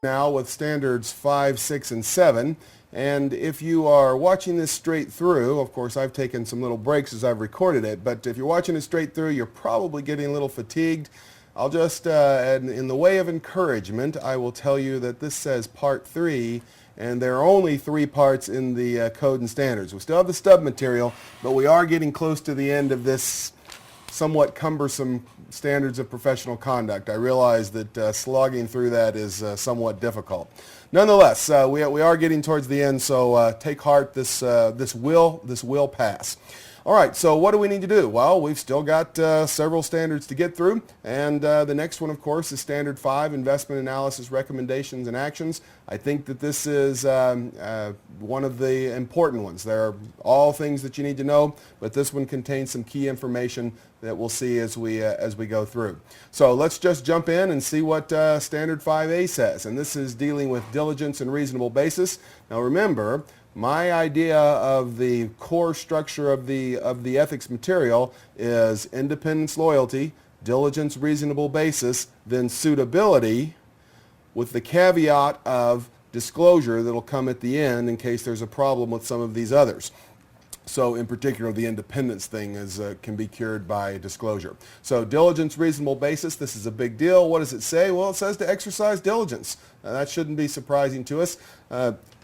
Now with standards 5, 6, and 7. And if you are watching this straight through, of course I've taken some little breaks as I've recorded it, but if you're watching it straight through, you're probably getting a little fatigued. I'll just, in the way of encouragement, I will tell you that this says Part 3, and there are only 3 parts in the Code and Standards. We still have the stub material, but we are getting close to the end of this somewhat cumbersome standards of professional conduct. I realize that slogging through that is somewhat difficult. Nonetheless, we are getting towards the end, so take heart. This will pass. All right, so what do we need to do? Well, we've still got several standards to get through, and the next one, of course, is Standard 5, Investment Analysis, Recommendations, and Actions. I think that this is one of the important ones. There are all things that you need to know, but this one contains some key information that we'll see as we go through. So let's just jump in and see what Standard 5A says, and this is dealing with diligence and reasonable basis. Now remember, my idea of the core structure of the ethics material is independence, loyalty, diligence, reasonable basis, then suitability, with the caveat of disclosure that'll come at the end in case there's a problem with some of these others. So in particular, the independence thing can be cured by disclosure. So diligence, reasonable basis, this is a big deal. What does it say? Well, it says to exercise diligence. That shouldn't be surprising to us.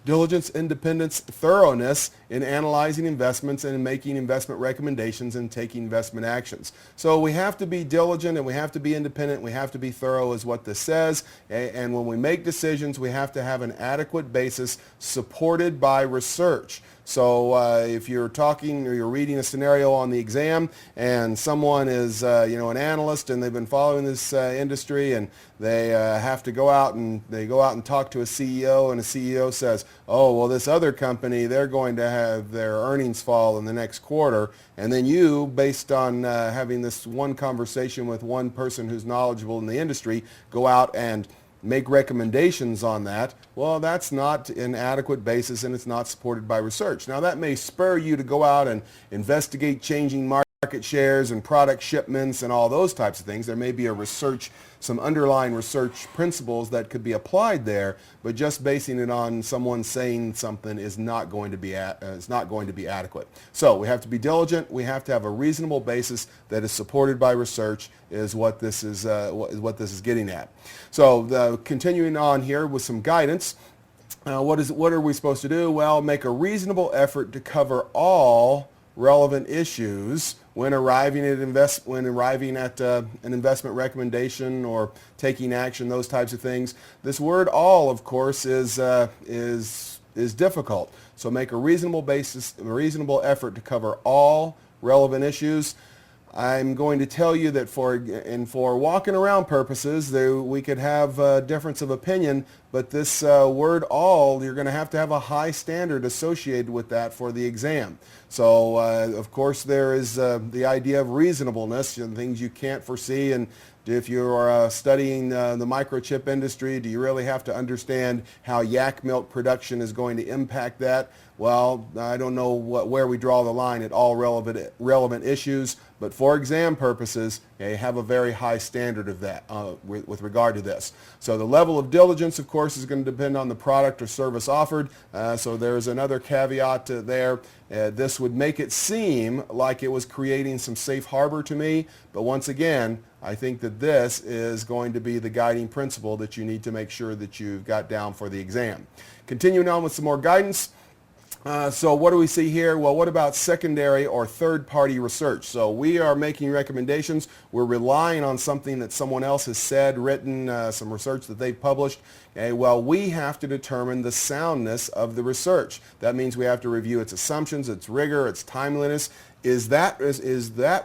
Diligence, independence, thoroughness in analyzing investments and in making investment recommendations and taking investment actions. So we have to be diligent and we have to be independent, we have to be thorough is what this says. And when we make decisions, we have to have an adequate basis supported by research. So if you're talking or you're reading a scenario on the exam and someone is an analyst and they've been following this industry and they have to go out and talk to a CEO, and a CEO says, oh, well, this other company, they're going to have their earnings fall in the next quarter, and then you, based on having this one conversation with one person who's knowledgeable in the industry, go out and make recommendations on that, well, that's not an adequate basis and it's not supported by research. Now, that may spur you to go out and investigate changing market shares and product shipments and all those types of things. There may be some underlying research principles that could be applied there, but just basing it on someone saying something is not going to be adequate. So we have to be diligent. We have to have a reasonable basis that is supported by research, is what this is getting at. So continuing on here with some guidance. What are we supposed to do? Well, make a reasonable effort to cover all relevant issues when arriving at an investment recommendation or taking action, those types of things. This word "all," of course, is difficult. So make a reasonable effort to cover all relevant issues. I'm going to tell you that for walking around purposes, we could have a difference of opinion, but this word "all," you're going to have a high standard associated with that for the exam. So, of course, there is the idea of reasonableness, things you can't foresee. And if you're studying the microchip industry, do you really have to understand how yak milk production is going to impact that? Well, I don't know where we draw the line at all relevant issues, but for exam purposes, you have a very high standard of that with regard to this. So the level of diligence, of course, is going to depend on the product or service offered. So there's another caveat there. This would make it seem like it was creating some safe harbor to me, but once again, I think that this is going to be the guiding principle that you need to make sure that you've got down for the exam. Continuing on with some more guidance. So what do we see here? Well, what about secondary or third-party research? So we are making recommendations. We're relying on something that someone else has said, written, some research that they've published. Okay, well, we have to determine the soundness of the research. That means we have to review its assumptions, its rigor, its timeliness. Is that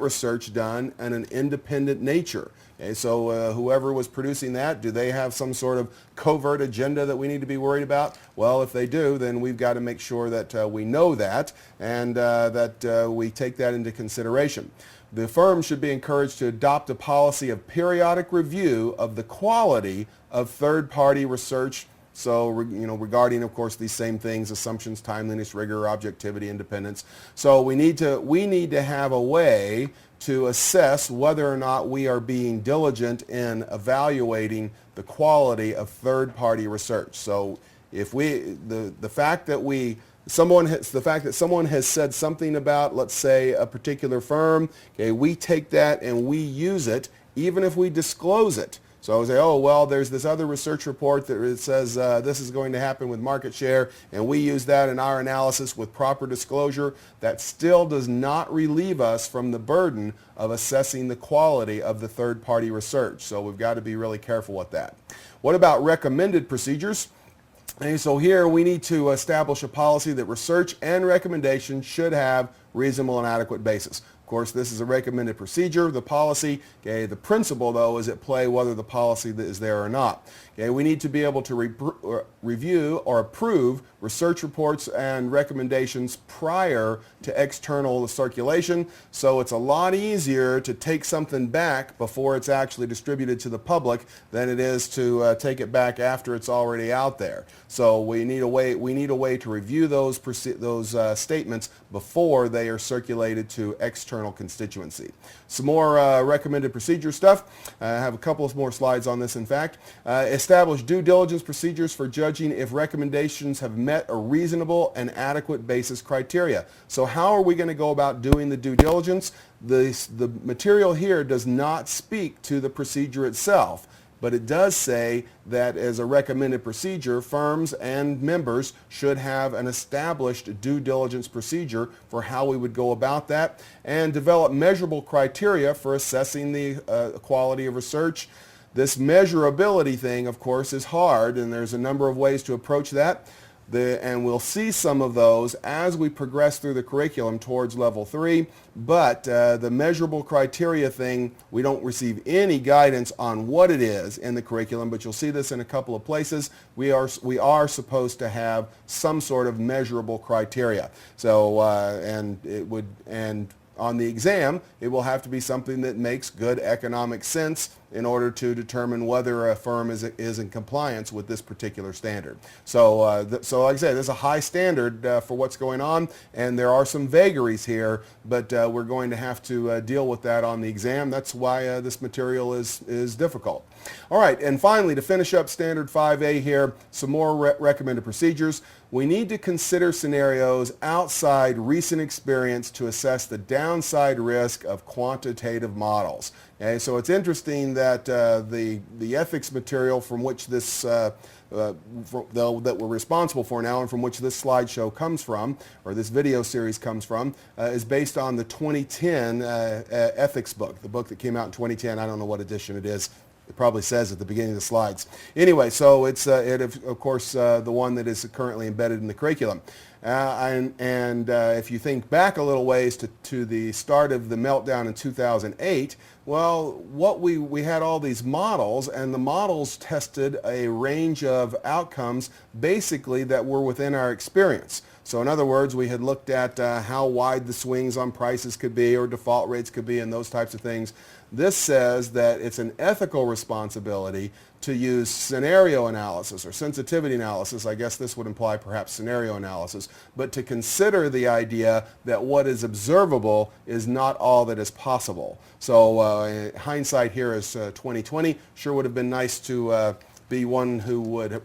research done in an independent nature? Okay, so whoever was producing that, do they have some sort of covert agenda that we need to be worried about? Well, if they do, then we've got to make sure that we know that and that we take that into consideration. The firm should be encouraged to adopt a policy of periodic review of the quality of third-party research So, regarding, of course, these same things: assumptions, timeliness, rigor, objectivity, independence. So we need to have a way to assess whether or not we are being diligent in evaluating the quality of third-party research. So if the fact that someone has said something about, let's say, a particular firm, okay, we take that and we use it even if we disclose it. So I would say, oh, well, there's this other research report that it says this is going to happen with market share, and we use that in our analysis with proper disclosure. That still does not relieve us from the burden of assessing the quality of the third-party research. So we've got to be really careful with that. What about recommended procedures? And so here we need to establish a policy that research and recommendation should have reasonable and adequate basis. Of course, this is a recommended procedure, the policy. Okay, the principle, though, is at play whether the policy is there or not. Okay, we need to be able to review or approve research reports and recommendations prior to external circulation, so it's a lot easier to take something back before it's actually distributed to the public than it is to take it back after it's already out there. So we need a way to review those statements before they are circulated to external constituency. Some more recommended procedure stuff. I have a couple of more slides on this, in fact. Establish due diligence procedures for judging if recommendations have met a reasonable and adequate basis criteria. So how are we going to go about doing the due diligence? The material here does not speak to the procedure itself, but it does say that as a recommended procedure, firms and members should have an established due diligence procedure for how we would go about that, and develop measurable criteria for assessing the quality of research. This measurability thing, of course, is hard, and there's a number of ways to approach that. And we'll see some of those as we progress through the curriculum towards level 3. But the measurable criteria thing, we don't receive any guidance on what it is in the curriculum, but you'll see this in a couple of places. We are supposed to have some sort of measurable criteria. So and on the exam, it will have to be something that makes good economic sense in order to determine whether a firm is in compliance with this particular standard. So, like I said, there's a high standard for what's going on, and there are some vagaries here, but we're going to have to deal with that on the exam. That's why this material is difficult. All right, and finally, to finish up Standard 5A here, some more recommended procedures. We need to consider scenarios outside recent experience to assess the downside risk of quantitative models. Okay, so it's interesting that the ethics material from which this that we're responsible for now and from which this slideshow comes from, or this video series comes from, is based on the 2010 ethics book, the book that came out in 2010. I don't know what edition it is. It probably says at the beginning of the slides. Anyway, so it's of course the one that is currently embedded in the curriculum. If you think back a little ways to the start of the meltdown in 2008, well, we had all these models, and the models tested a range of outcomes basically that were within our experience. So in other words, we had looked at how wide the swings on prices could be or default rates could be and those types of things. This says that it's an ethical responsibility to use scenario analysis or sensitivity analysis. I guess this would imply perhaps scenario analysis, but to consider the idea that what is observable is not all that is possible. So hindsight here is 2020. Sure would have been nice to be one who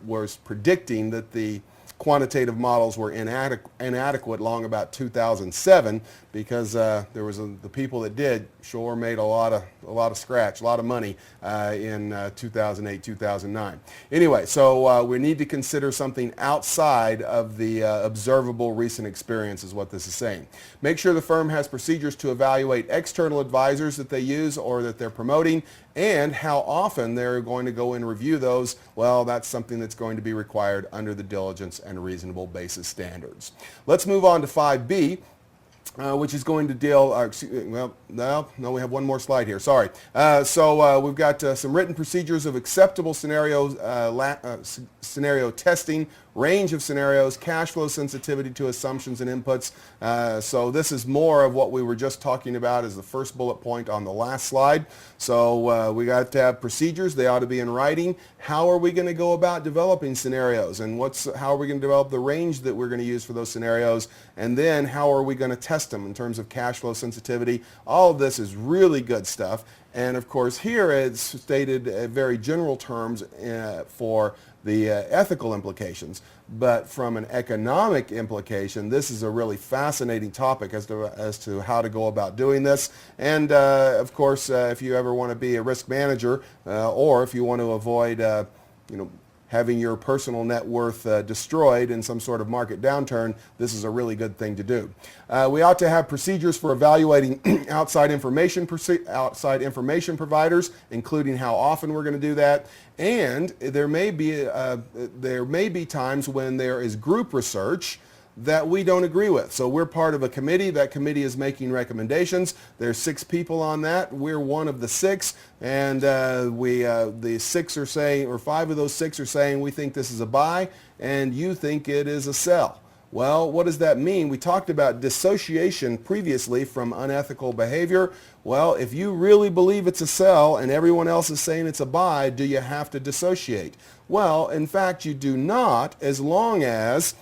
was predicting that the quantitative models were inadequate long about 2007, because there was the people that did sure made a lot of scratch, a lot of money in 2008, 2009. Anyway, so we need to consider something outside of the observable recent experience is what this is saying. Make sure the firm has procedures to evaluate external advisors that they use or that they're promoting, and how often they're going to go and review those. Well, that's something that's going to be required under the diligence and reasonable basis standards. Let's move on to 5B. which is going to deal, well, no, we have one more slide here, sorry. So we've got some written procedures of acceptable scenarios, scenario testing, range of scenarios, cash flow sensitivity to assumptions and inputs. So this is more of what we were just talking about as the first bullet point on the last slide. So we got to have procedures. They ought to be in writing. How are we going to go about developing scenarios, and how are we going to develop the range that we're going to use for those scenarios, and then how are we going to test them in terms of cash flow sensitivity? All of this is really good stuff. And of course here it's stated in very general terms for the ethical implications, but from an economic implication, this is a really fascinating topic as to how to go about doing this. And of course, if you ever want to be a risk manager, or if you want to avoid, having your personal net worth destroyed in some sort of market downturn, this is a really good thing to do. We ought to have procedures for evaluating outside information providers, including how often we're going to do that. And there may be times when there is group research that we don't agree with. So we're part of a committee. That committee is making recommendations. There's 6 people on that. We're one of the 6, and the 6 are saying, or 5 of those 6 are saying, we think this is a buy, and you think it is a sell. Well, what does that mean? We talked about dissociation previously from unethical behavior. Well, if you really believe it's a sell and everyone else is saying it's a buy, do you have to dissociate? Well, in fact, you do not, as long as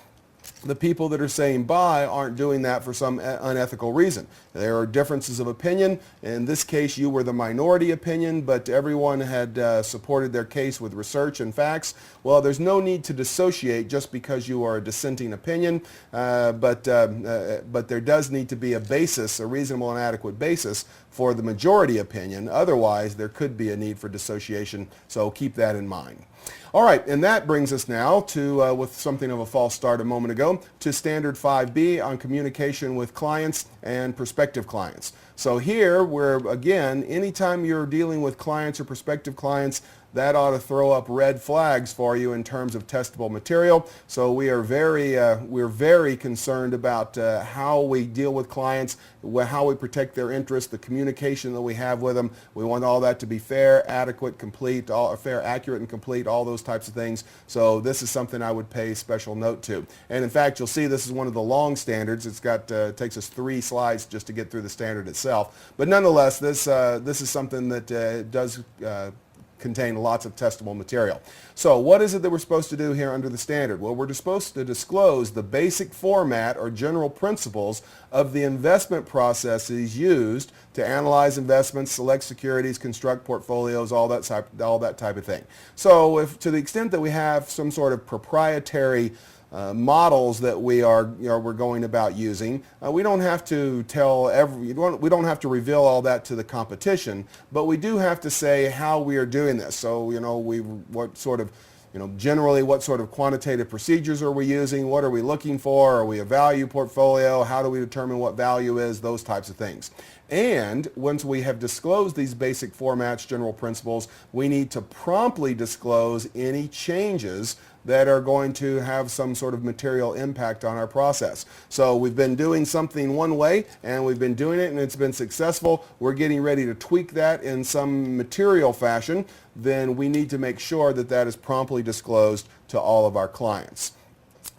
the people that are saying buy aren't doing that for some unethical reason. There are differences of opinion. In this case, you were the minority opinion, but everyone had supported their case with research and facts. Well, there's no need to dissociate just because you are a dissenting opinion, but there does need to be a basis, a reasonable and adequate basis for the majority opinion. Otherwise, there could be a need for dissociation, so keep that in mind. All right, and that brings us now to, with something of a false start a moment ago, to Standard 5B on communication with clients and prospective clients. So here, again, anytime you're dealing with clients or prospective clients, that ought to throw up red flags for you in terms of testable material. So we're very concerned about how we deal with clients, how we protect their interests, the communication that we have with them. We want all that to be fair, adequate, complete, fair, accurate, and complete, all those types of things. So this is something I would pay special note to. And in fact, you'll see this is one of the long standards. It's got takes us 3 slides just to get through the standard itself. But nonetheless, this is something that does contain lots of testable material. So what is it that we're supposed to do here under the standard? Well, we're supposed to disclose the basic format or general principles of the investment processes used to analyze investments, select securities, construct portfolios, all that type of thing. So if to the extent that we have some sort of proprietary models that we're going about using, we don't have to we don't have to reveal all that to the competition, but we do have to say how we are doing this. So generally what sort of quantitative procedures are we using? What are we looking for? Are we a value portfolio? How do we determine what value is? Those types of things. And once we have disclosed these basic formats, general principles, we need to promptly disclose any changes that are going to have some sort of material impact on our process. So we've been doing something one way, and we've been doing it, and it's been successful. We're getting ready to tweak that in some material fashion. Then we need to make sure that that is promptly disclosed to all of our clients.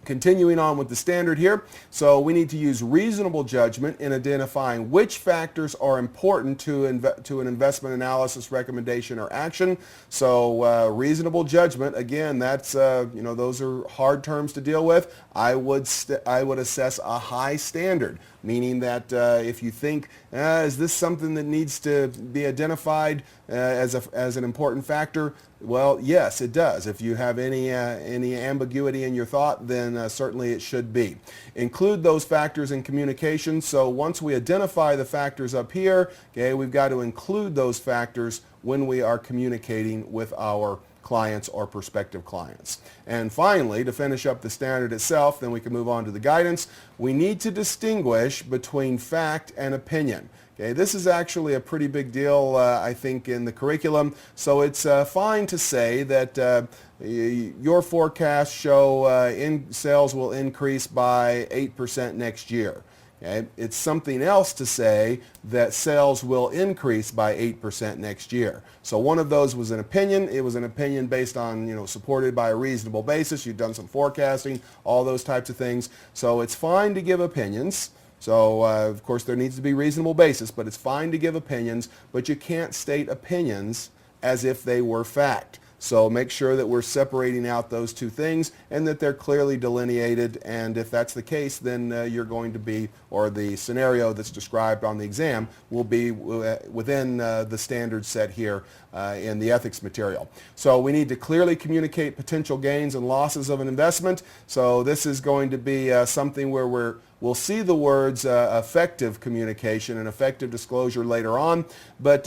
Continuing on with the standard here, so we need to use reasonable judgment in identifying which factors are important to an investment analysis, recommendation, or action. So reasonable judgment, again, that's those are hard terms to deal with. I would assess a high standard, meaning that if you think, is this something that needs to be identified as an important factor? Well, yes, it does. If you have any ambiguity in your thought, then certainly it should be. Include those factors in communication. So once we identify the factors up here, okay, we've got to include those factors when we are communicating with our clients or prospective clients. And finally, to finish up the standard itself, then we can move on to the guidance. We need to distinguish between fact and opinion. Okay, this is actually a pretty big deal, I think, in the curriculum. So it's fine to say that your forecasts show sales will increase by 8% next year. Okay? It's something else to say that sales will increase by 8% next year. So one of those was an opinion. It was an opinion based on, supported by a reasonable basis. You've done some forecasting, all those types of things. So it's fine to give opinions. So, of course, there needs to be reasonable basis, but it's fine to give opinions, but you can't state opinions as if they were fact. So make sure that we're separating out those two things and that they're clearly delineated. And if that's the case, then you're going to be, or the scenario that's described on the exam will be within the standards set here in the ethics material. So we need to clearly communicate potential gains and losses of an investment. So this is going to be something where we'll see the words effective communication and effective disclosure later on, but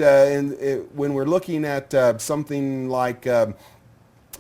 when we're looking at something like an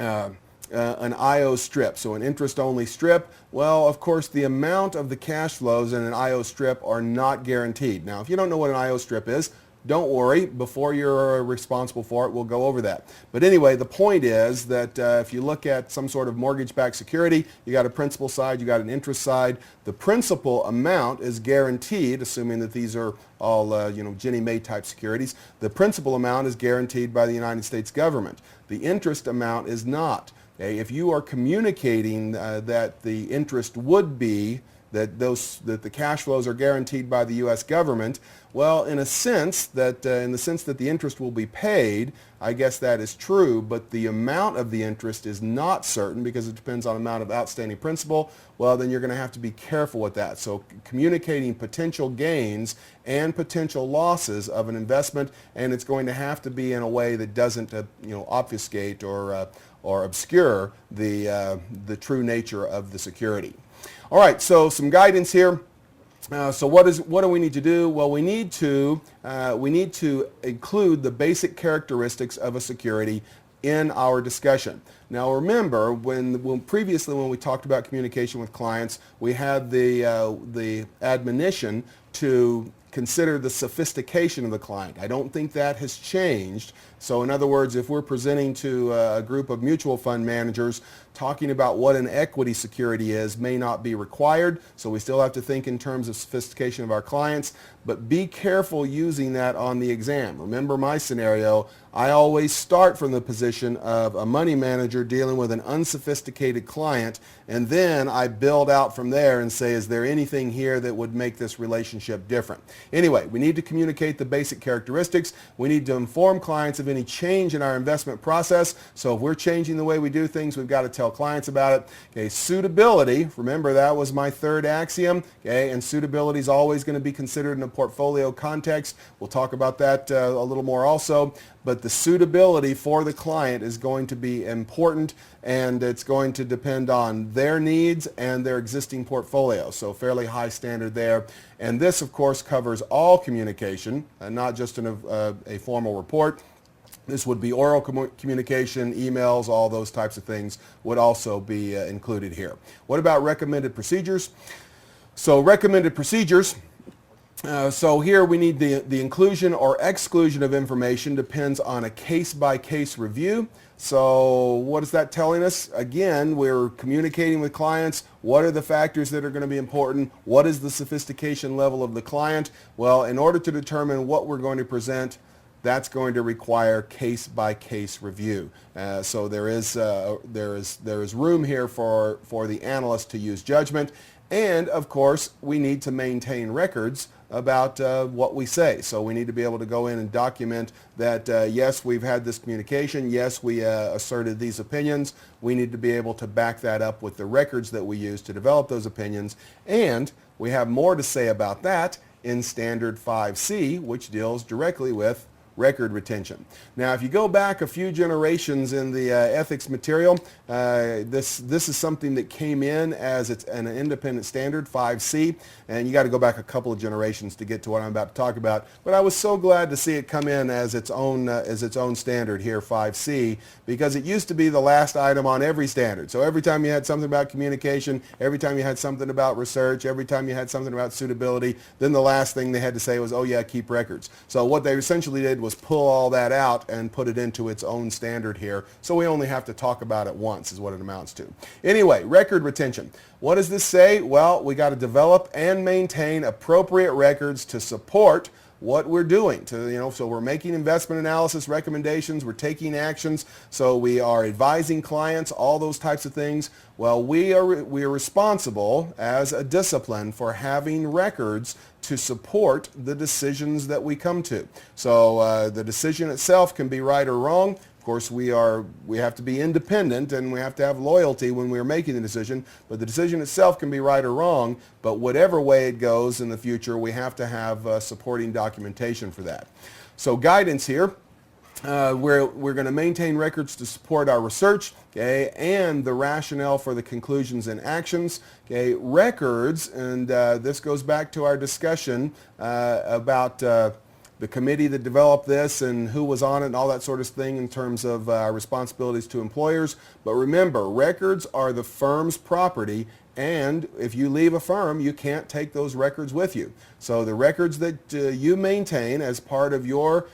IO strip, so an interest-only strip, well, of course, the amount of the cash flows in an IO strip are not guaranteed. Now, if you don't know what an IO strip is, don't worry. Before you're responsible for it, we'll go over that. But anyway, the point is that if you look at some sort of mortgage-backed security, you got a principal side, you got an interest side. The principal amount is guaranteed, assuming that these are all, Ginnie Mae type securities. The principal amount is guaranteed by the United States government. The interest amount is not. Okay? If you are communicating that the interest would be that the cash flows are guaranteed by the U.S. government, well, in the sense that the interest will be paid, I guess that is true, but the amount of the interest is not certain because it depends on the amount of outstanding principal. Well, then you're going to have to be careful with that. So communicating potential gains and potential losses of an investment, and it's going to have to be in a way that doesn't obfuscate or obscure the true nature of the security. All right, so some guidance here. So what do we need to do? Well, we need to include the basic characteristics of a security in our discussion. Now remember, when previously when we talked about communication with clients, we had the admonition to consider the sophistication of the client. I don't think that has changed. So in other words, if we're presenting to a group of mutual fund managers, talking about what an equity security is may not be required. So we still have to think in terms of sophistication of our clients, but be careful using that on the exam. Remember my scenario, I always start from the position of a money manager dealing with an unsophisticated client, and then I build out from there and say, is there anything here that would make this relationship different? Anyway, we need to communicate the basic characteristics. We need to inform clients of any change in our investment process. So if we're changing the way we do things, we've got to tell clients about it. Okay, suitability, remember that was my third axiom. Okay, and suitability is always going to be considered in a portfolio context. We'll talk about that a little more also. But the suitability for the client is going to be important, and it's going to depend on their needs and their existing portfolio. So fairly high standard there. And this, of course, covers all communication, not just in a formal report. This would be oral communication, emails, all those types of things would also be included here. What about recommended procedures? So recommended procedures. So here we need the inclusion or exclusion of information depends on a case-by-case review. So what is that telling us? Again, we're communicating with clients. What are the factors that are going to be important? What is the sophistication level of the client? Well, in order to determine what we're going to present, that's going to require case-by-case review. So there is room here for the analyst to use judgment. And, of course, we need to maintain records about what we say. So we need to be able to go in and document that, yes, we've had this communication. Yes, we asserted these opinions. We need to be able to back that up with the records that we use to develop those opinions. And we have more to say about that in Standard 5C, which deals directly with record retention. Now, if you go back a few generations in the ethics material, this is something that came in as it's an independent standard, 5C, and you got to go back a couple of generations to get to what I'm about to talk about. But I was so glad to see it come in as its own standard here, 5C, because it used to be the last item on every standard. So every time you had something about communication, every time you had something about research, every time you had something about suitability, then the last thing they had to say was, oh yeah, keep records. So what they essentially did was pull all that out and put it into its own standard here. So we only have to talk about it once is what it amounts to. Anyway, record retention. What does this say? Well, we got to develop and maintain appropriate records to support what we're doing. So we're making investment analysis recommendations, we're taking actions, so we are advising clients, all those types of things. Well, we are responsible as a discipline for having records to support the decisions that we come to. So the decision itself can be right or wrong. Of course, we have to be independent and we have to have loyalty when we're making the decision, but the decision itself can be right or wrong, but whatever way it goes in the future, we have to have supporting documentation for that. So guidance here, we're going to maintain records to support our research, okay, and the rationale for the conclusions and actions. Okay, records, and this goes back to our discussion about the committee that developed this and who was on it and all that sort of thing in terms of responsibilities to employers. But remember, records are the firm's property, and if you leave a firm, you can't take those records with you. So the records that you maintain as part of your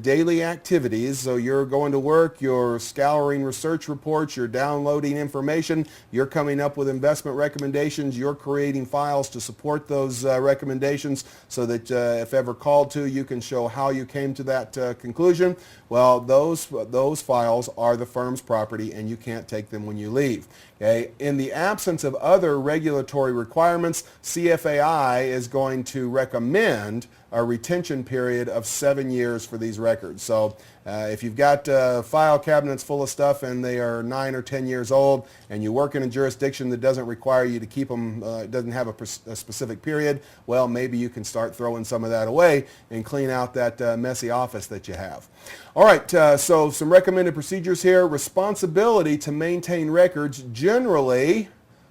daily activities, so you're going to work, you're scouring research reports, you're downloading information, you're coming up with investment recommendations, you're creating files to support those recommendations so that if ever called to, you can show how you came to that conclusion. Well, those files are the firm's property and you can't take them when you leave. Okay? In the absence of other regulatory requirements, CFAI is going to recommend a retention period of 7 years for these records. So if you've got file cabinets full of stuff and they are 9 or 10 years old and you work in a jurisdiction that doesn't require you to keep them, doesn't have a specific period, well, maybe you can start throwing some of that away and clean out that messy office that you have. All right, so some recommended procedures here. Responsibility to maintain records generally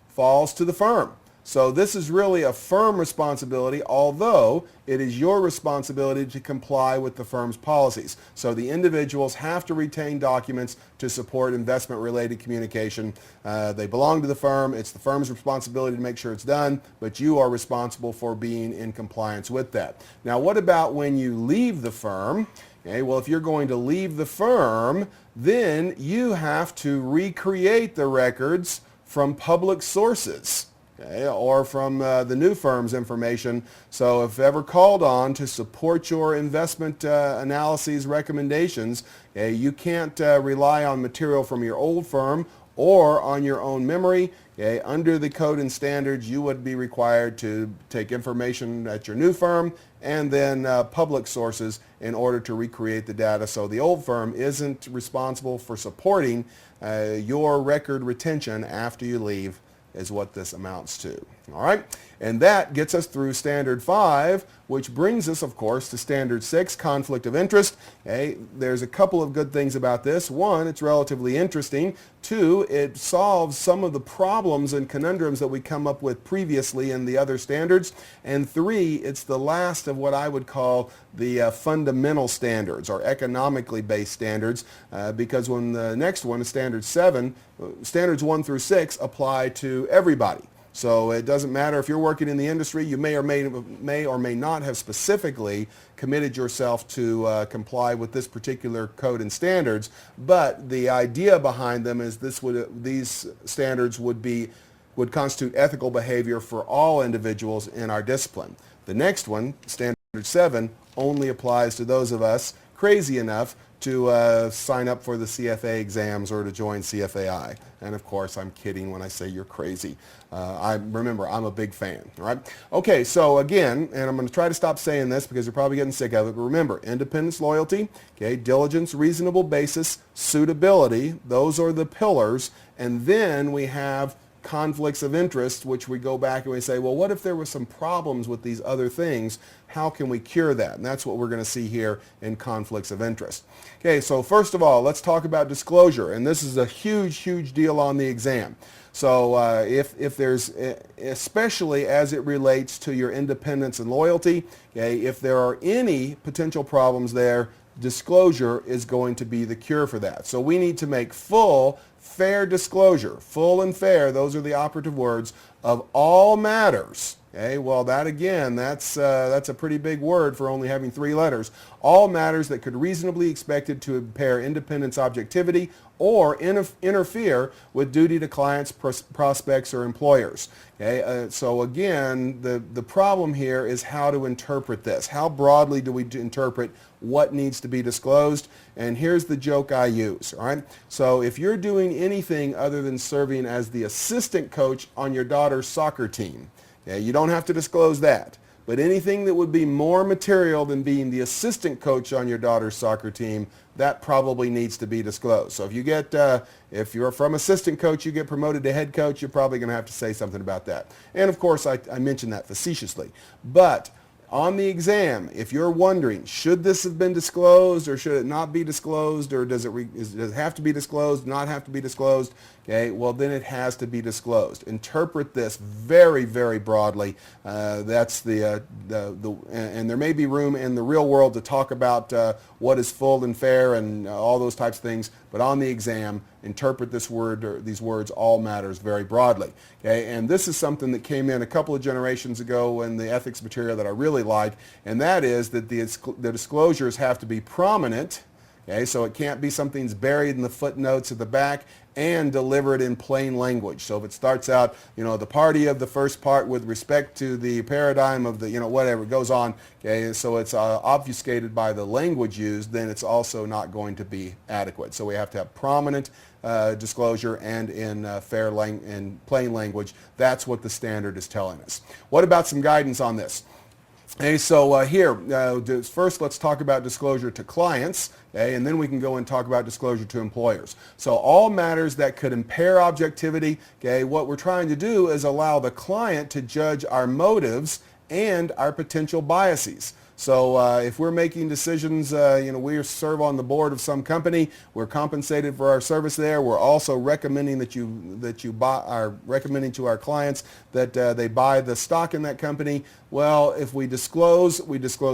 falls to the firm. So this is really a firm responsibility, although it is your responsibility to comply with the firm's policies. So the individuals have to retain documents to support investment-related communication. They belong to the firm. It's the firm's responsibility to make sure it's done, but you are responsible for being in compliance with that. Now, what about when you leave the firm? Okay, well, if you're going to leave the firm, then you have to recreate the records from public sources. Okay, or from the new firm's information. So if ever called on to support your investment analyses recommendations, you can't rely on material from your old firm or on your own memory. Okay, under the code and standards, you would be required to take information at your new firm and then public sources in order to recreate the data. So the old firm isn't responsible for supporting your record retention after you leave, is what this amounts to. All right, and that gets us through Standard 5, which brings us, of course, to Standard 6, conflict of interest. Okay, there's a couple of good things about this. One, it's relatively interesting. Two, it solves some of the problems and conundrums that we come up with previously in the other standards. And three, it's the last of what I would call the fundamental standards or economically based standards, because when the next one is Standard 7, Standards 1 through 6 apply to everybody. So it doesn't matter if you're working in the industry, you may or may not have specifically committed yourself to comply with this particular code and standards, but the idea behind them is these standards would constitute ethical behavior for all individuals in our discipline. The next one, Standard 7, only applies to those of us crazy enough to sign up for the CFA exams or to join CFAI. And of course, I'm kidding when I say you're crazy. Remember, I'm a big fan, all right? Okay, so again, and I'm going to try to stop saying this because you're probably getting sick of it, but remember, independence, loyalty, okay, diligence, reasonable basis, suitability, those are the pillars, and then we have conflicts of interest, which we go back and we say, well, what if there were some problems with these other things? How can we cure that? And that's what we're going to see here in conflicts of interest. Okay, so first of all, let's talk about disclosure, and this is a huge, huge deal on the exam. So if there's, especially as it relates to your independence and loyalty, okay, if there are any potential problems there, disclosure is going to be the cure for that. So we need to make full, fair disclosure, full and fair, those are the operative words, of all matters. Okay, well that again, that's a pretty big word for only having 3 letters. All matters that could reasonably be expected to impair independence, objectivity, or interfere with duty to clients, prospects, or employers. Okay, so again, the problem here is how to interpret this. How broadly do we interpret what needs to be disclosed? And here's the joke I use, all right? So if you're doing anything other than serving as the assistant coach on your daughter's soccer team, okay, you don't have to disclose that. But anything that would be more material than being the assistant coach on your daughter's soccer team, that probably needs to be disclosed. So if you're from assistant coach, you get promoted to head coach, you're probably going to have to say something about that. And of course, I mentioned that facetiously. But on the exam, if you're wondering, should this have been disclosed or should it not be disclosed, or does it have to be disclosed, not have to be disclosed? Okay, well then it has to be disclosed. Interpret this very, very broadly. That's and there may be room in the real world to talk about what is full and fair and all those types of things, but on the exam, interpret this word or these words, all matters, very broadly. Okay, and this is something that came in a couple of generations ago in the ethics material that I really like, and that is that the disclosures have to be prominent. Okay, so it can't be something that's buried in the footnotes at the back, and delivered in plain language. So if it starts out, the party of the first part with respect to the paradigm of the, whatever, it goes on, okay, so it's obfuscated by the language used, then it's also not going to be adequate. So we have to have prominent disclosure and in in plain language. That's what the standard is telling us. What about some guidance on this? Okay, so here, first let's talk about disclosure to clients, okay, and then we can go and talk about disclosure to employers. So all matters that could impair objectivity, okay, what we're trying to do is allow the client to judge our motives and our potential biases. So if we're making decisions, we serve on the board of some company, we're compensated for our service there, we're also recommending are recommending to our clients that they buy the stock in that company. Well, if we disclose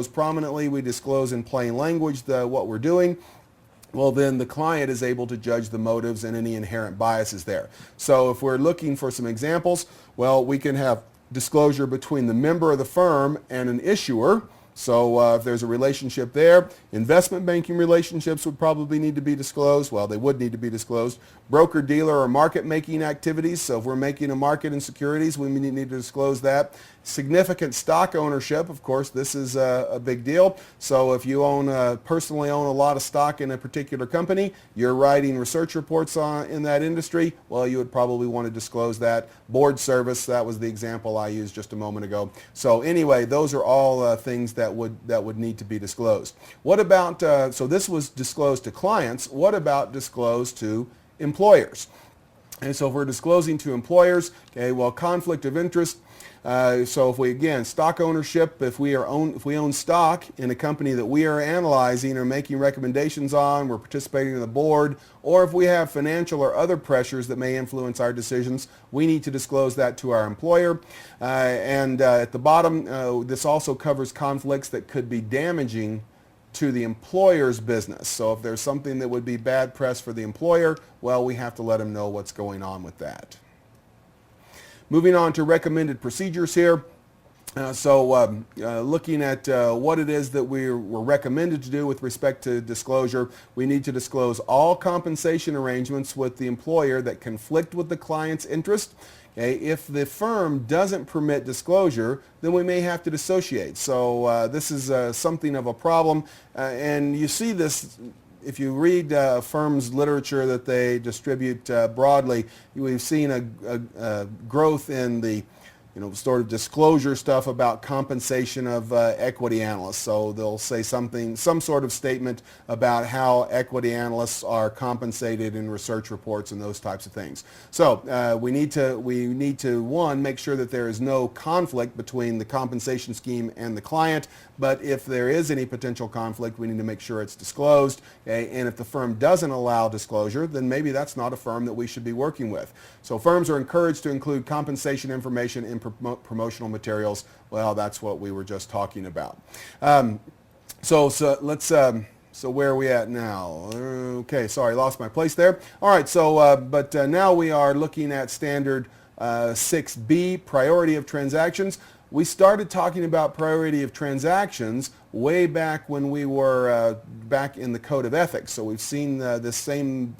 prominently, we disclose in plain language what we're doing. Well, then the client is able to judge the motives and any inherent biases there. So if we're looking for some examples, well, we can have disclosure between the member of the firm and an issuer. So if there's a relationship there, investment banking relationships would probably need to be disclosed. Well, they would need to be disclosed. Broker, dealer, or market making activities. So if we're making a market in securities, we need to disclose that. Significant stock ownership, of course, this is a big deal. So if you personally own a lot of stock in a particular company, you're writing research reports in that industry, well, you would probably want to disclose that. Board service, that was the example I used just a moment ago. So anyway, those are all things that would need to be disclosed. What about, so this was disclosed to clients, what about disclosed to employers? And so if we're disclosing to employers, okay, well, conflict of interest. So if we, again, stock ownership, if we own stock in a company that we are analyzing or making recommendations on, we're participating in the board, or if we have financial or other pressures that may influence our decisions, we need to disclose that to our employer. And at the bottom, this also covers conflicts that could be damaging to the employer's business. So if there's something that would be bad press for the employer, well, we have to let them know what's going on with that. Moving on to recommended procedures here. Looking at what it is that we're recommended to do with respect to disclosure, we need to disclose all compensation arrangements with the employer that conflict with the client's interest. Okay, if the firm doesn't permit disclosure, then we may have to dissociate. So this is something of a problem, and you see this if you read firms' literature that they distribute broadly. We've seen a growth in the sort of disclosure stuff about compensation of equity analysts. So they'll say some sort of statement about how equity analysts are compensated in research reports and those types of things. So we need to one, make sure that there is no conflict between the compensation scheme and the client. But if there is any potential conflict, we need to make sure it's disclosed. Okay? And if the firm doesn't allow disclosure, then maybe that's not a firm that we should be working with. So firms are encouraged to include compensation information in promotional materials. Well, that's what we were just talking about. So let's So where are we at now? Okay, sorry, lost my place there. All right, so now we are looking at standard 6B, priority of transactions. We started talking about priority of transactions way back when we were back in the Code of Ethics. So we've seen the same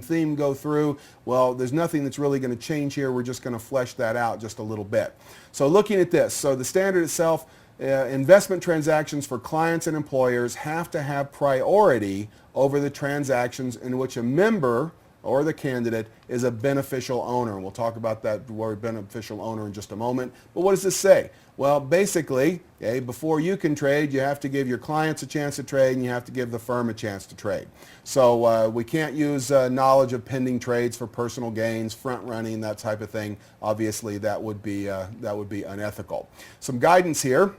theme go through. Well, there's nothing that's really going to change here. We're just going to flesh that out just a little bit. So looking at this, so the standard itself, investment transactions for clients and employers have to have priority over the transactions in which a member or the candidate is a beneficial owner. And we'll talk about that word beneficial owner in just a moment. But what does this say? Well, basically, okay, before you can trade, you have to give your clients a chance to trade, and you have to give the firm a chance to trade. So we can't use knowledge of pending trades for personal gains, front running, that type of thing. Obviously, that would be unethical. Some guidance here.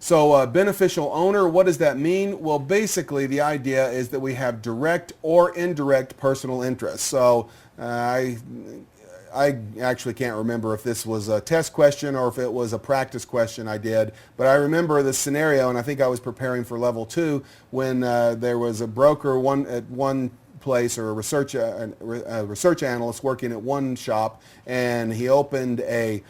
So beneficial owner, what does that mean? Well, basically the idea is that we have direct or indirect personal interest. So I actually can't remember if this was a test question or if it was a practice question I did, but I remember the scenario, and I think I was preparing for level 2 when there was a broker at one place, or a research analyst working at one shop, and he opened a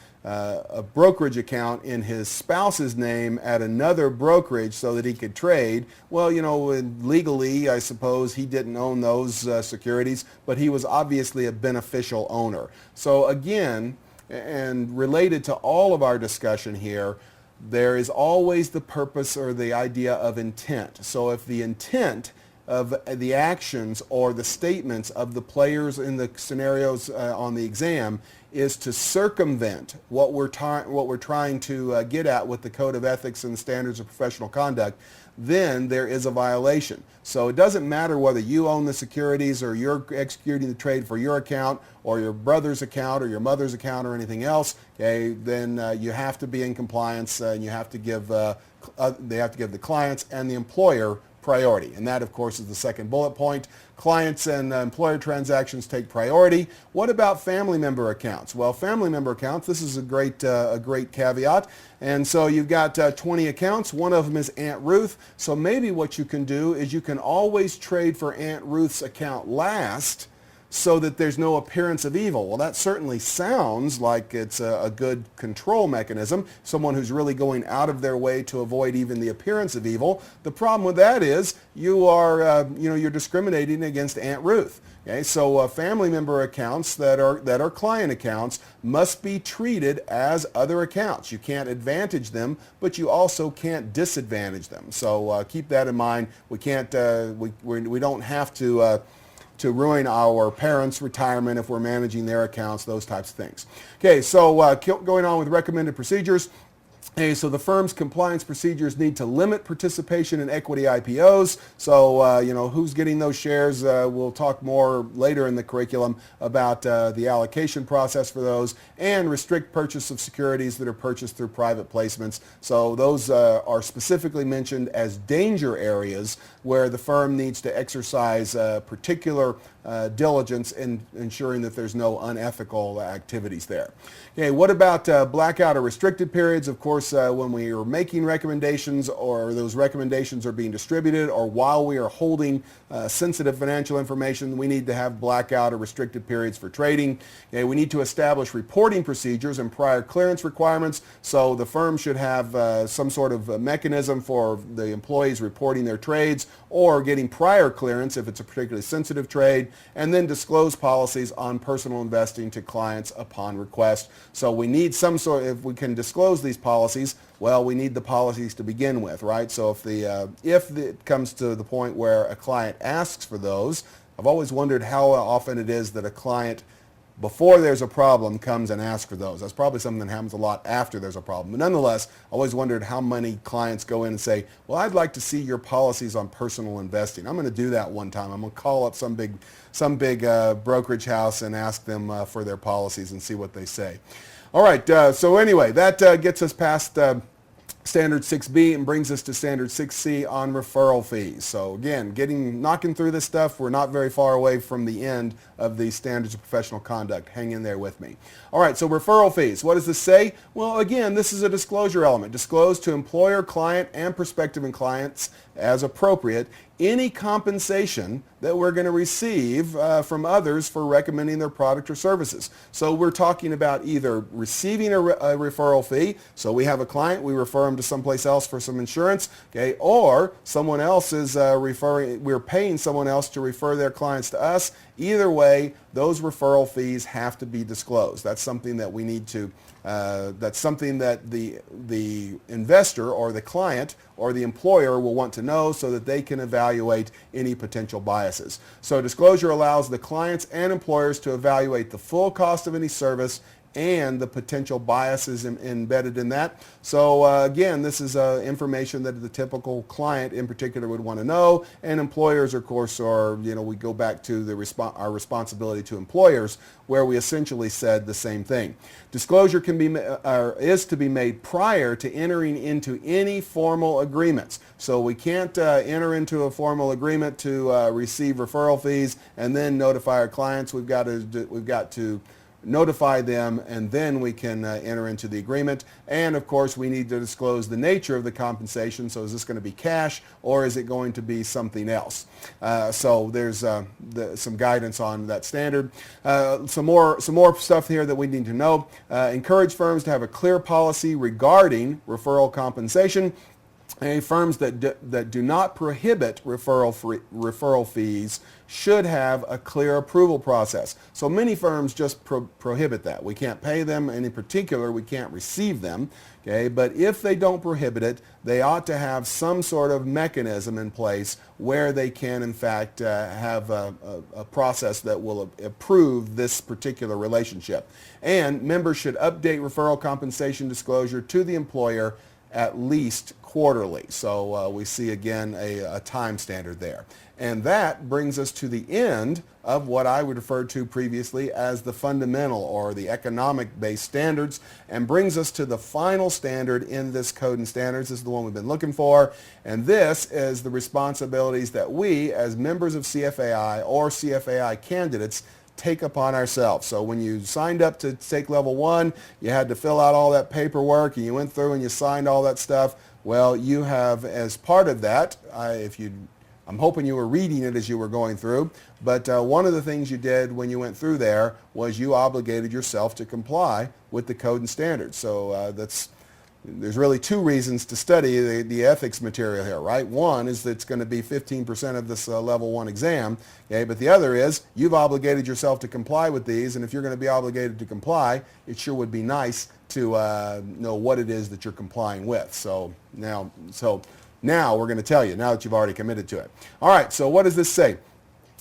brokerage account in his spouse's name at another brokerage so that he could trade. Well, you know, legally, I suppose he didn't own those securities, but he was obviously a beneficial owner. So again, and related to all of our discussion here, there is always the purpose or the idea of intent. So if the intent of the actions or the statements of the players in the scenarios on the exam is to circumvent what we're trying to get at with the Code of Ethics and the Standards of Professional Conduct, then there is a violation. So it doesn't matter whether you own the securities or you're executing the trade for your account or your brother's account or your mother's account or anything else, okay, then you have to be in compliance and you have to give, they have to give the clients and the employer priority. And that, of course, is the second bullet point. Clients and employer transactions take priority. What about family member accounts? Well, family member accounts, this is a great caveat. And so you've got 20 accounts. One of them is Aunt Ruth. So maybe what you can do is you can always trade for Aunt Ruth's account last, so that there's no appearance of evil. Well, that certainly sounds like it's a good control mechanism, someone who's really going out of their way to avoid even the appearance of evil. The problem with that is you are, you're discriminating against Aunt Ruth. Okay, so family member accounts that are client accounts must be treated as other accounts. You can't advantage them, but you also can't disadvantage them. So keep that in mind. We can't, we don't have to ruin our parents' retirement if we're managing their accounts, those types of things. Okay, so going on with recommended procedures. Okay, so the firm's compliance procedures need to limit participation in equity IPOs. So, who's getting those shares? We'll talk more later in the curriculum about the allocation process for those, and restrict purchase of securities that are purchased through private placements. So those are specifically mentioned as danger areas where the firm needs to exercise particular diligence in ensuring that there's no unethical activities there. Okay, what about blackout or restricted periods? Of course, when we are making recommendations or those recommendations are being distributed or while we are holding sensitive financial information, we need to have blackout or restricted periods for trading. Okay, we need to establish reporting procedures and prior clearance requirements. So the firm should have some sort of mechanism for the employees reporting their trades or getting prior clearance if it's a particularly sensitive trade, and then disclose policies on personal investing to clients upon request. So we need some sort, if we can disclose these policies, well, we need the policies to begin with, right? So if it comes to the point where a client asks for those, I've always wondered how often it is that a client, before there's a problem, comes and asks for those. That's probably something that happens a lot after there's a problem. But nonetheless, I always wondered how many clients go in and say, well, I'd like to see your policies on personal investing. I'm going to do that one time. I'm going to call up some big brokerage house and ask them for their policies and see what they say. All right, so anyway, that gets us past Standard 6B and brings us to Standard 6C on referral fees. So again, knocking through this stuff, we're not very far away from the end of the Standards of Professional Conduct. Hang in there with me. All right, so referral fees. What does this say? Well, again, this is a disclosure element. Disclose to employer, client, and prospective clients as appropriate any compensation that we're going to receive from others for recommending their product or services. So we're talking about either receiving a referral fee, so we have a client, we refer them to someplace else for some insurance, okay, or someone else is we're paying someone else to refer their clients to us. Either way, those referral fees have to be disclosed. That's something that we need to, that's something that the investor or the client or the employer will want to know so that they can evaluate any potential biases. So disclosure allows the clients and employers to evaluate the full cost of any service and the potential biases embedded in that. So again, this is information that the typical client in particular would want to know, and employers, of course, are, we go back to our responsibility to employers, where we essentially said the same thing. Disclosure is to be made prior to entering into any formal agreements. So we can't enter into a formal agreement to receive referral fees and then notify our clients. We've got to notify them, and then we can enter into the agreement. And of course, we need to disclose the nature of the compensation. So is this going to be cash, or is it going to be something else? So there's some guidance on that standard. Some more stuff here that we need to know. Encourage firms to have a clear policy regarding referral compensation. Firms that do not prohibit referral fees should have a clear approval process. So many firms just prohibit that. We can't pay them, and in particular, we can't receive them. Okay, but if they don't prohibit it, they ought to have some sort of mechanism in place where they can, in fact, have a process that will approve this particular relationship. And members should update referral compensation disclosure to the employer at least quarterly. So we see again a time standard there. And that brings us to the end of what I would refer to previously as the fundamental or the economic-based standards, and brings us to the final standard in this code and standards. This is the one we've been looking for, and this is the responsibilities that we as members of CFAI or CFAI candidates take upon ourselves. So when you signed up to take level 1, you had to fill out all that paperwork, and you went through and you signed all that stuff. Well, you have, as part of that, I'm hoping you were reading it as you were going through, but one of the things you did when you went through there was you obligated yourself to comply with the code and standards. So there's really two reasons to study the ethics material here, right? One is that it's going to be 15% of this level 1 exam, okay? But the other is you've obligated yourself to comply with these, and if you're going to be obligated to comply, it sure would be nice to know what it is that you're complying with. So now we're going to tell you, now that you've already committed to it. All right, so what does this say?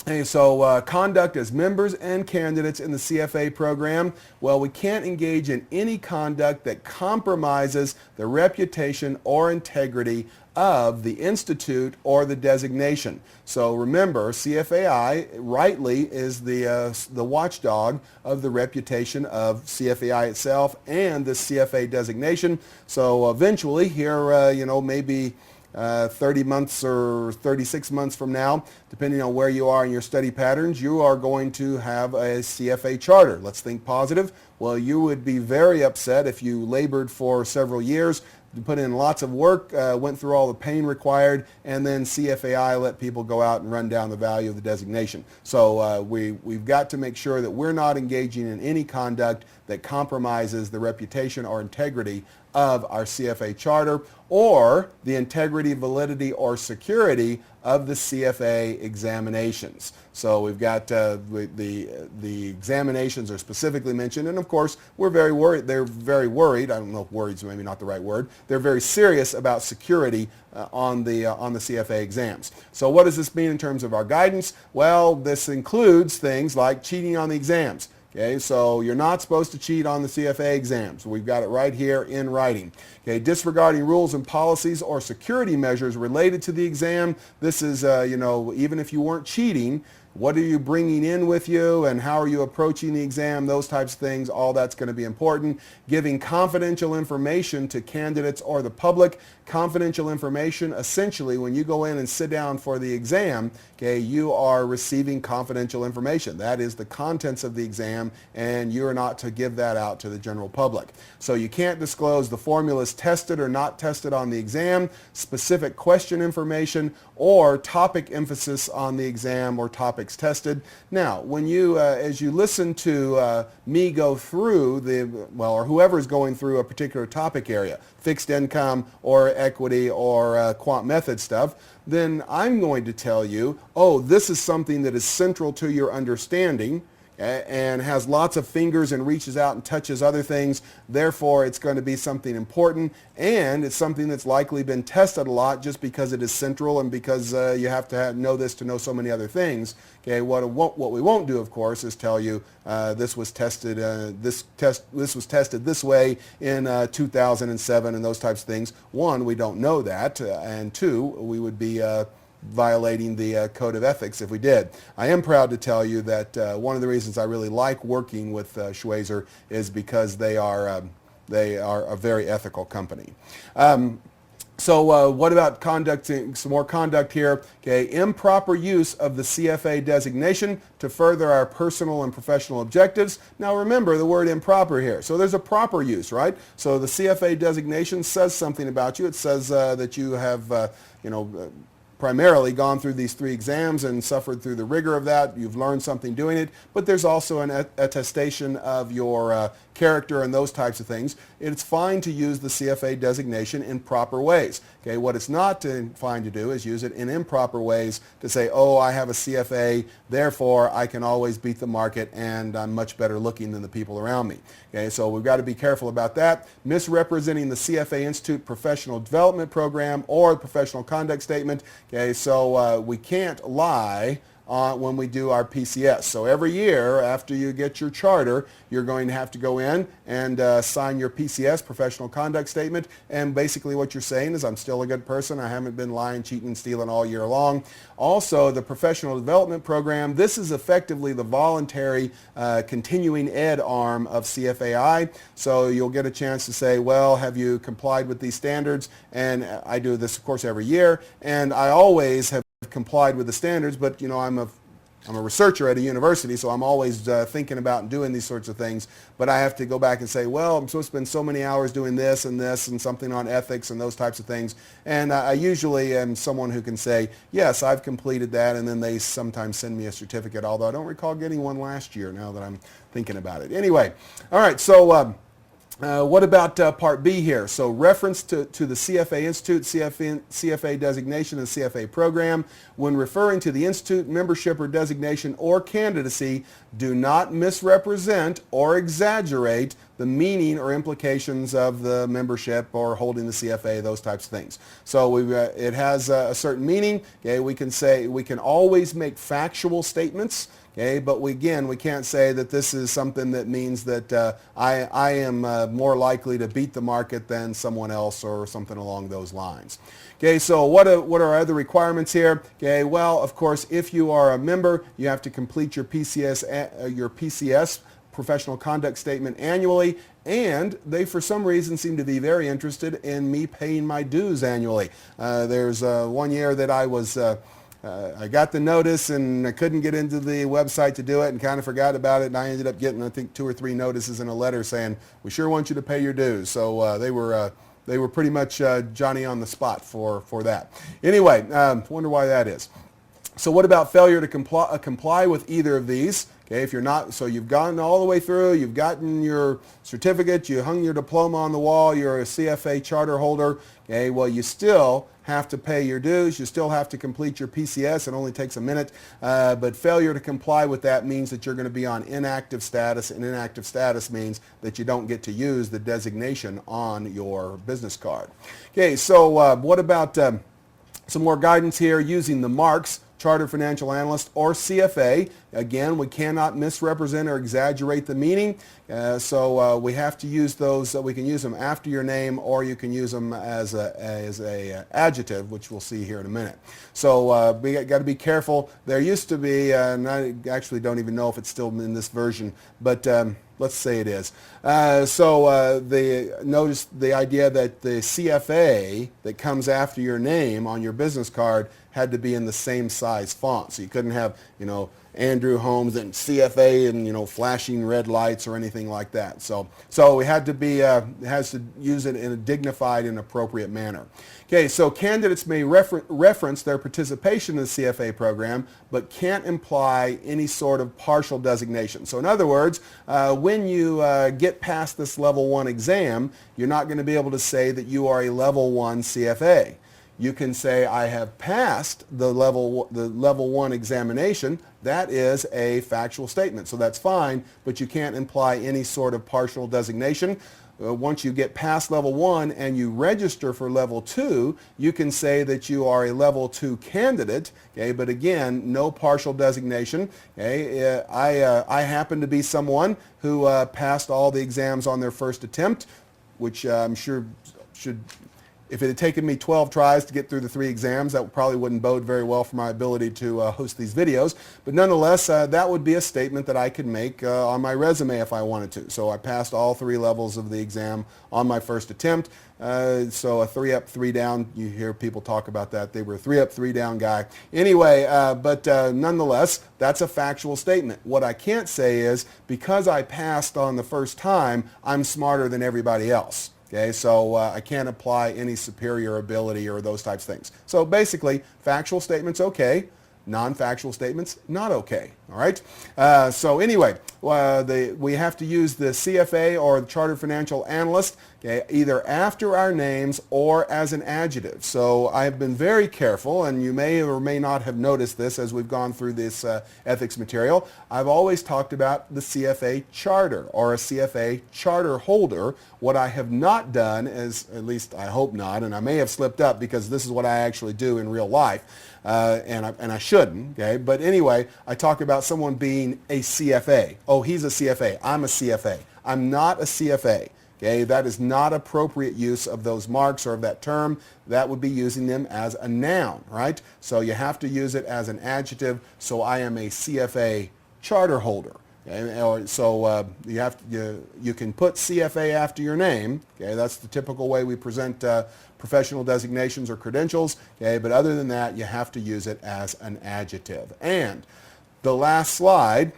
Okay, so conduct as members and candidates in the CFA program. Well, we can't engage in any conduct that compromises the reputation or integrity of the institute or the designation. So remember, CFAI rightly is the watchdog of the reputation of CFAI itself and the CFA designation. So eventually here, maybe 30 months or 36 months from now, depending on where you are in your study patterns, you are going to have a CFA charter. Let's think positive. Well, you would be very upset if you labored for several years, put in lots of work, went through all the pain required, and then CFAI let people go out and run down the value of the designation. So we've got to make sure that we're not engaging in any conduct that compromises the reputation or integrity of our CFA charter or the integrity, validity, or security of the CFA examinations. So we've got the examinations are specifically mentioned, and of course we're very worried. They're very worried. I don't know if worried is maybe not the right word. They're very serious about security on the CFA exams. So what does this mean in terms of our guidance? Well, this includes things like cheating on the exams. Okay, so you're not supposed to cheat on the CFA exams. We've got it right here in writing. Okay, disregarding rules and policies or security measures related to the exam. This is, even if you weren't cheating, what are you bringing in with you, and how are you approaching the exam, those types of things, all that's going to be important. Giving confidential information to candidates or the public. Confidential information, essentially, when you go in and sit down for the exam, okay, you are receiving confidential information. That is the contents of the exam, and you're not to give that out to the general public. So you can't disclose the formulas tested or not tested on the exam, specific question information, or topic emphasis on the exam or topics tested. Now, when you, as you listen to me go through or whoever is going through a particular topic area, fixed income or equity or quant method stuff, then I'm going to tell you, oh, this is something that is central to your understanding and has lots of fingers and reaches out and touches other things. Therefore, it's going to be something important, and it's something that's likely been tested a lot just because it is central and because you have to know this to know so many other things. Okay, what we won't do, of course, is tell you this was tested this way in 2007 and those types of things. One, we don't know that, and two, we would be violating the code of ethics if we did. I am proud to tell you that one of the reasons I really like working with Schweizer is because they are a very ethical company. So what about conducting some more conduct here? Okay, improper use of the CFA designation to further our personal and professional objectives. Now remember the word improper here. So there's a proper use, right? So the CFA designation says something about you. It says that you have, primarily gone through these 3 exams and suffered through the rigor of that. You've learned something doing it, but there's also an attestation of your character and those types of things. It's fine to use the CFA designation in proper ways. Okay, what it's not fine to do is use it in improper ways to say, oh, I have a CFA, therefore I can always beat the market and I'm much better looking than the people around me. Okay, so we've got to be careful about that. Misrepresenting the CFA Institute Professional Development Program or the Professional Conduct Statement. Okay, so we can't lie when we do our PCS. So every year after you get your charter, you're going to have to go in and sign your PCS, Professional Conduct Statement. And basically what you're saying is I'm still a good person. I haven't been lying, cheating, and stealing all year long. Also, the Professional Development Program, this is effectively the voluntary continuing ed arm of CFAI. So you'll get a chance to say, well, have you complied with these standards? And I do this, of course, every year. And I always have complied with the standards, but I'm a researcher at a university, so I'm always thinking about and doing these sorts of things. But I have to go back and say, well, I'm supposed to spend so many hours doing this and something on ethics and those types of things. And I usually am someone who can say, yes, I've completed that, and then they sometimes send me a certificate, although I don't recall getting one last year now that I'm thinking about it. Anyway, all right, so what about Part B here? So reference to the CFA Institute, CFA designation, and CFA program. When referring to the institute, membership, or designation, or candidacy, do not misrepresent or exaggerate the meaning or implications of the membership or holding the CFA, those types of things. So it has a certain meaning. Okay, we can always make factual statements. Okay, but we can't say that this is something that means that I am more likely to beat the market than someone else or something along those lines. Okay, so what are other requirements here? Okay, well, of course, if you are a member, you have to complete your PCS, Professional Conduct Statement, annually, and they, for some reason, seem to be very interested in me paying my dues annually. There's one year that I got the notice and I couldn't get into the website to do it and kind of forgot about it, and I ended up getting, I think, 2 or 3 notices in a letter saying, we sure want you to pay your dues. So they were pretty much Johnny on the spot for that. Anyway, wonder why that is. So what about failure to comply with either of these? Okay, if you're not, so you've gone all the way through, you've gotten your certificate, you hung your diploma on the wall, you're a CFA charter holder, okay, well, you still have to pay your dues, you still have to complete your PCS, it only takes a minute, but failure to comply with that means that you're going to be on inactive status, and inactive status means that you don't get to use the designation on your business card. Okay, so what about some more guidance here using the marks Chartered Financial Analyst, or CFA. Again, we cannot misrepresent or exaggerate the meaning, so we have to use those. We can use them after your name, or you can use them as a adjective, which we'll see here in a minute. So we got to be careful. There used to be, and I actually don't even know if it's still in this version, but let's say it is. Notice the idea that the CFA that comes after your name on your business card had to be in the same size font. So you couldn't have, Andrew Holmes and CFA and, flashing red lights or anything like that. So it had to be, has to use it in a dignified and appropriate manner. Okay, so candidates may reference their participation in the CFA program, but can't imply any sort of partial designation. So in other words, when you get past this level 1 exam, you're not going to be able to say that you are a level 1 CFA. You can say, I have passed the level 1 examination. That is a factual statement, so that's fine, but you can't imply any sort of partial designation. Once you get past level 1 and you register for level 2, you can say that you are a level 2 candidate, okay, but again, no partial designation. Okay. I happen to be someone who passed all the exams on their first attempt, which I'm sure should... If it had taken me 12 tries to get through the 3 exams, that probably wouldn't bode very well for my ability to host these videos. But nonetheless, that would be a statement that I could make on my resume if I wanted to. So I passed all 3 levels of the exam on my first attempt. So a 3 up, 3 down, you hear people talk about that. They were a 3 up, 3 down guy. Anyway, but nonetheless, that's a factual statement. What I can't say is, because I passed on the first time, I'm smarter than everybody else. Okay, so I can't apply any superior ability or those types of things. So basically, factual statements okay, non-factual statements not okay. All right. So anyway, we have to use the CFA or the Chartered Financial Analyst, okay, either after our names or as an adjective. So I've been very careful, and you may or may not have noticed this as we've gone through this ethics material. I've always talked about the CFA charter or a CFA charter holder. What I have not done is, at least I hope not, and I may have slipped up because this is what I actually do in real life, and I shouldn't. Okay, but anyway, I talk about someone being a CFA. Oh, he's a CFA. I'm a CFA. I'm not a CFA. Okay, that is not appropriate use of those marks or of that term. That would be using them as a noun, right? So you have to use it as an adjective. So I am a CFA charter holder. Okay? So you can put CFA after your name. Okay, that's the typical way we present professional designations or credentials. Okay, but other than that, you have to use it as an adjective. And the last slide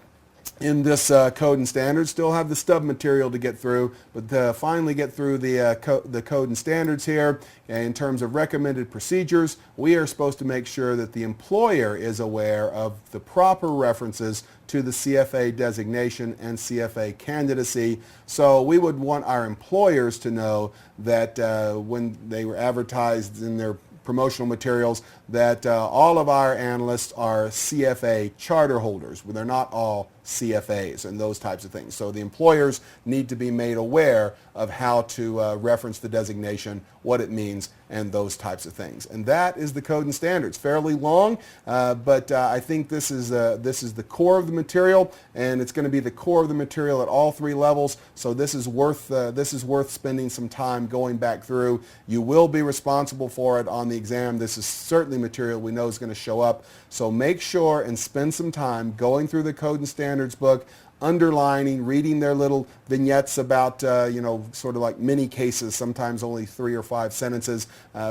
in this code and standards, still have the stub material to get through, but to finally get through the code and standards here. In terms of recommended procedures, we are supposed to make sure that the employer is aware of the proper references to the CFA designation and CFA candidacy. So we would want our employers to know that when they were advertised in their promotional materials, that all of our analysts are CFA charter holders. They're not all CFAs and those types of things. So the employers need to be made aware of how to reference the designation, what it means, and those types of things. And that is the code and standards. Fairly long, but I think this is the core of the material, and it's going to be the core of the material at all 3 levels. So this is worth spending some time going back through. You will be responsible for it on the exam. This is certainly material we know is going to show up. So make sure and spend some time going through the code and standards book, underlining, reading their little vignettes about, sort of like mini cases, sometimes only 3 or 5 sentences,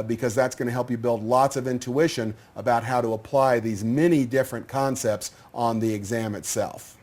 because that's going to help you build lots of intuition about how to apply these many different concepts on the exam itself.